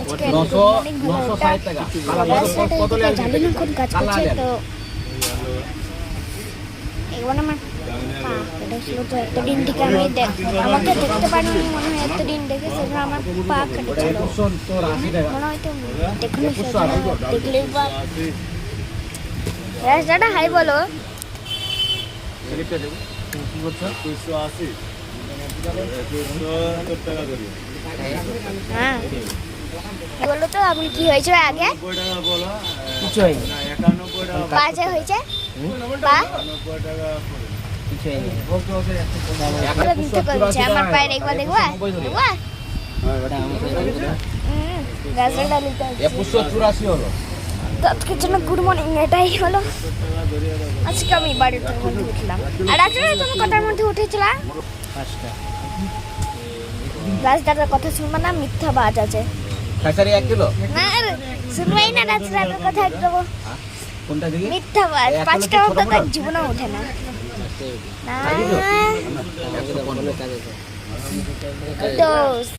আজকে অনেক ভালো রাস্তাটা জানি না কোন কাজ করছে তো এবার আমার পা কেটেছিল তো এতদিন থেকে আমি আমাকে দেখতে পারিনি মনে হয় এতদিন দেখে সেজন্য আমার পা কেটেছিল মনে হয় তো দেখুন দেখলে রাস্তাটা হাই বলো হ্যাঁ বলো তো আপনি কি হয়েছে আগে কিছু হয়নি পা যে হয়েছে পা আমার পায়ের একবার দেখবা দেখবা রাস্তাটা লিখতে আজকের জন্য গুড মর্নিং এটাই হলো আজকে আমি বাড়িতে মধ্যে উঠলাম আর আজকে তুমি কটার মধ্যে উঠেছিলা রাজদাদার কথা শুনবা না মিথ্যা বাজ আছে না শুনবাই না রাজদাদার কথা একদম মিথ্যা বাজ 5টা অবধি তার জীবনে ওঠে না না তো